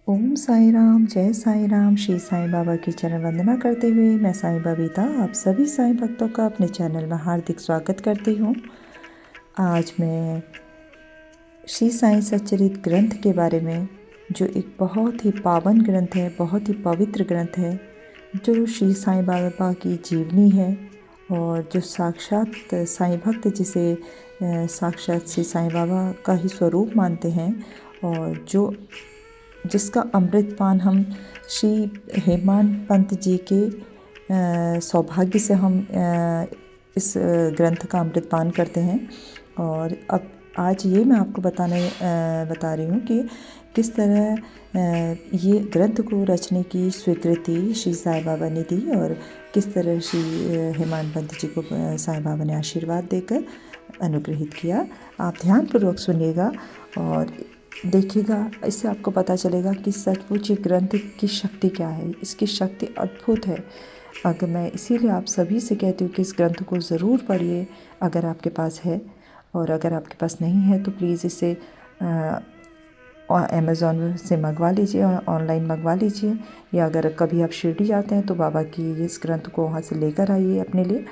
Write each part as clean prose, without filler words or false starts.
ओम साई राम, जय साई राम। श्री साईं बाबा की चरण वंदना करते हुए मैं साईं बबीता आप सभी साईं भक्तों का अपने चैनल में हार्दिक स्वागत करती हूँ। आज मैं श्री साईं सच्चरित ग्रंथ के बारे में, जो एक बहुत ही पावन ग्रंथ है, बहुत ही पवित्र ग्रंथ है, जो श्री साईं बाबा की जीवनी है और जो साक्षात साईं भक्त जिसे साक्षात श्री साईं बाबा का ही स्वरूप मानते हैं और जिसका अमृत पान हम श्री हेमांत पंत जी के सौभाग्य से हम इस ग्रंथ का अमृत पान करते हैं। और अब आज ये मैं आपको बता रही हूँ कि किस तरह ये ग्रंथ को रचने की स्वीकृति श्री साईं बाबा ने दी और किस तरह श्री हेमांत पंत जी को साईं बाबा ने आशीर्वाद देकर अनुग्रहित किया। आप ध्यानपूर्वक सुनिएगा और देखिएगा, इससे आपको पता चलेगा कि सचमुच ये ग्रंथ की शक्ति क्या है। इसकी शक्ति अद्भुत है। अगर मैं इसीलिए आप सभी से कहती हूँ कि इस ग्रंथ को ज़रूर पढ़िए अगर आपके पास है, और अगर आपके पास नहीं है तो प्लीज़ इसे अमेज़ॉन से मंगवा लीजिए, ऑनलाइन मंगवा लीजिए, या अगर कभी आप शिरडी जाते हैं तो बाबा की इस ग्रंथ को वहाँ से लेकर आइए अपने लिए।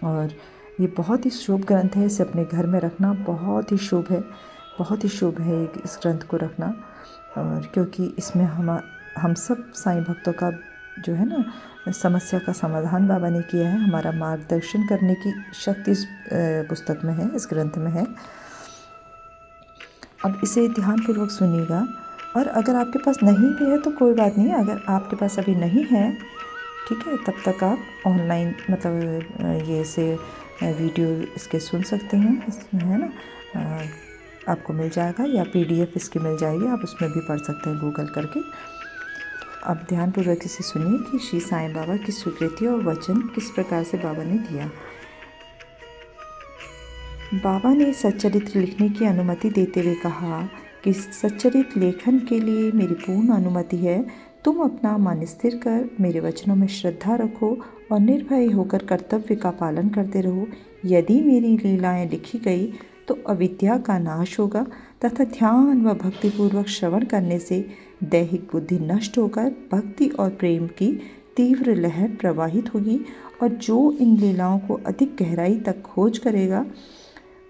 और ये बहुत ही शुभ ग्रंथ है, इसे अपने घर में रखना बहुत ही शुभ है, बहुत ही शुभ है इस ग्रंथ को रखना। और क्योंकि इसमें हम सब साईं भक्तों का जो है ना समस्या का समाधान बाबा ने किया है। हमारा मार्गदर्शन करने की शक्ति इस पुस्तक में है, इस ग्रंथ में है। अब इसे ध्यानपूर्वक सुनिएगा। और अगर आपके पास नहीं भी है तो कोई बात नहीं, अगर आपके पास अभी नहीं है, ठीक है, तब तक आप ऑनलाइन मतलब ये से वीडियो इसके सुन सकते हैं, इसमें है ना आपको मिल जाएगा, या PDF इसकी मिल जाएगी, आप उसमें भी पढ़ सकते हैं गूगल करके। अब ध्यानपूर्वक इसे सुनिए कि श्री साईं बाबा की स्वीकृति और वचन किस प्रकार से बाबा ने दिया। बाबा ने सच्चरित्र लिखने की अनुमति देते हुए कहा कि सच्चरित्र लेखन के लिए मेरी पूर्ण अनुमति है। तुम अपना मन स्थिर कर मेरे वचनों में श्रद्धा रखो और निर्भय होकर कर्तव्य का पालन करते रहो। यदि मेरी लीलाएं लिखी गई तो अविद्या का नाश होगा तथा ध्यान व भक्तिपूर्वक श्रवण करने से दैहिक बुद्धि नष्ट होकर भक्ति और प्रेम की तीव्र लहर प्रवाहित होगी, और जो इन लीलाओं को अधिक गहराई तक खोज करेगा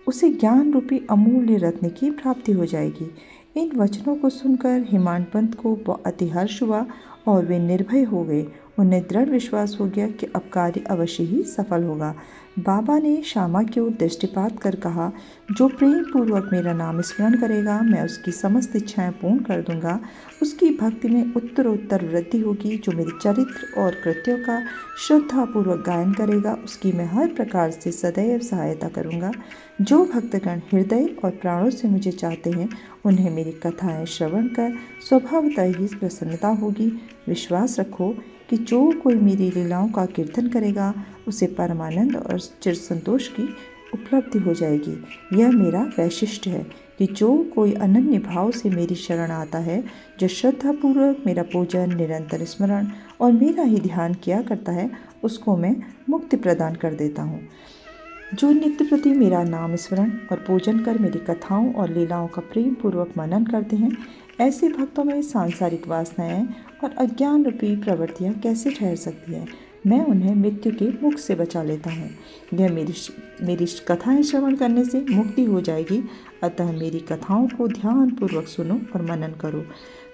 उसे ज्ञान रूपी अमूल्य रत्न की प्राप्ति हो जाएगी। इन वचनों को सुनकर हेमांत पंत को अति हर्ष हुआ और वे निर्भय हो गए। उन्हें दृढ़ विश्वास हो गया कि अब कार्य अवश्य ही सफल होगा। बाबा ने श्यामा की ओर दृष्टिपात कर कहा, जो प्रेम पूर्वक मेरा नाम स्मरण करेगा मैं उसकी समस्त इच्छाएं पूर्ण कर दूंगा। उसकी भक्ति में उत्तरोत्तर वृद्धि होगी। जो मेरे चरित्र और कृत्यों का श्रद्धापूर्वक गायन करेगा उसकी मैं हर प्रकार से सदैव सहायता करूंगा। जो भक्तगण हृदय और प्राणों से मुझे चाहते हैं उन्हें मेरी कथाएं श्रवण कर स्वभावतः ही प्रसन्नता होगी। विश्वास रखो कि जो कोई मेरी लीलाओं का कीर्तन करेगा उसे परमानंद और चिर संतोष की उपलब्धि हो जाएगी। यह मेरा वैशिष्ट्य है कि जो कोई अनन्य भाव से मेरी शरण आता है, जो श्रद्धापूर्वक मेरा पूजन, निरंतर स्मरण और मेरा ही ध्यान किया करता है, उसको मैं मुक्ति प्रदान कर देता हूँ। जो नित्य प्रति मेरा नाम स्मरण और पूजन कर मेरी कथाओं और लीलाओं का प्रेम पूर्वक मनन करते हैं, ऐसे भक्तों में सांसारिक वासनाएं और अज्ञान रूपी प्रवृत्तियां कैसे ठहर सकती हैं। मैं उन्हें मृत्यु के मुख से बचा लेता हूँ। यह मेरी कथाएं श्रवण करने से मुक्ति हो जाएगी। अतः मेरी कथाओं को ध्यानपूर्वक सुनो और मनन करो।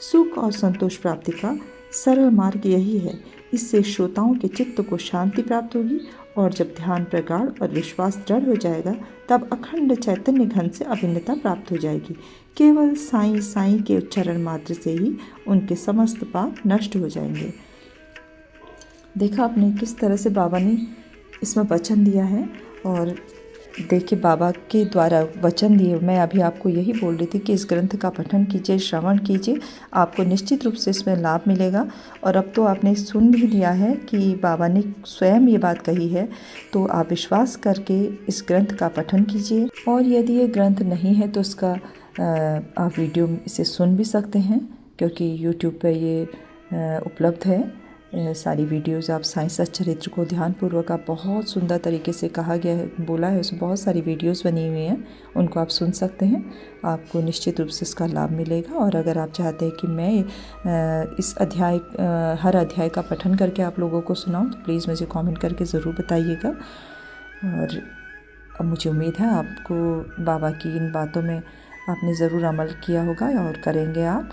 सुख और संतोष प्राप्ति का सरल मार्ग यही है। इससे श्रोताओं के चित्त को शांति प्राप्त होगी, और जब ध्यान प्रगाढ़ और विश्वास दृढ़ हो जाएगा तब अखंड चैतन्य घन से अभिन्नता प्राप्त हो जाएगी। केवल साईं साईं के उच्चारण मात्र से ही उनके समस्त पाप नष्ट हो जाएंगे। देखा आपने किस तरह से बाबा ने इसमें वचन दिया है। और देखिए, बाबा के द्वारा वचन दिए, मैं अभी आपको यही बोल रही थी कि इस ग्रंथ का पठन कीजिए, श्रवण कीजिए, आपको निश्चित रूप से इसमें लाभ मिलेगा। और अब तो आपने सुन भी लिया है कि बाबा ने स्वयं ये बात कही है, तो आप विश्वास करके इस ग्रंथ का पठन कीजिए। और यदि ये ग्रंथ नहीं है तो इसका आप वीडियो इसे सुन भी सकते हैं, क्योंकि YouTube पे ये उपलब्ध है। सारी वीडियोस आप साईं सच्चरित्र को ध्यानपूर्वक, आप बहुत सुंदर तरीके से कहा गया है, बोला है, उसमें बहुत सारी वीडियोस बनी हुई हैं, उनको आप सुन सकते हैं। आपको निश्चित रूप से इसका लाभ मिलेगा। और अगर आप चाहते हैं कि मैं इस हर अध्याय का पठन करके आप लोगों को सुनाऊं, तो प्लीज़ मुझे कमेंट करके ज़रूर बताइएगा। और अब मुझे उम्मीद है आपको बाबा की इन बातों में आपने ज़रूर अमल किया होगा और करेंगे आप।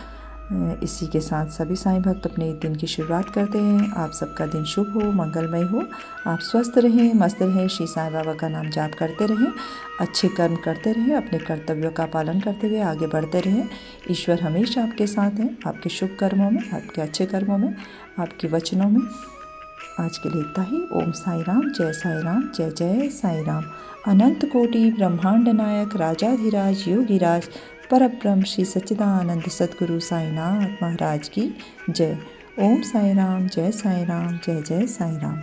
इसी के साथ सभी साईं भक्त अपने दिन की शुरुआत करते हैं। आप सबका दिन शुभ हो, मंगलमय हो, आप स्वस्थ रहें, मस्त रहें, श्री साईं बाबा का नाम जाप करते रहें, अच्छे कर्म करते रहें, अपने कर्तव्यों का पालन करते हुए आगे बढ़ते रहें। ईश्वर हमेशा आपके साथ हैं, आपके शुभ कर्मों में, आपके अच्छे कर्मों में, आपके वचनों में। आज के लिए इतना ही। ओम साई राम, जय साई राम, जय जय साई राम। अनंत कोटि ब्रह्मांड नायक राजाधिराज योगिराज परब्रह्म श्री सच्चिदानंद सद्गुरु साईनाथ महाराज की जय। ओम साई राम, जय साई राम, जय जय साई राम।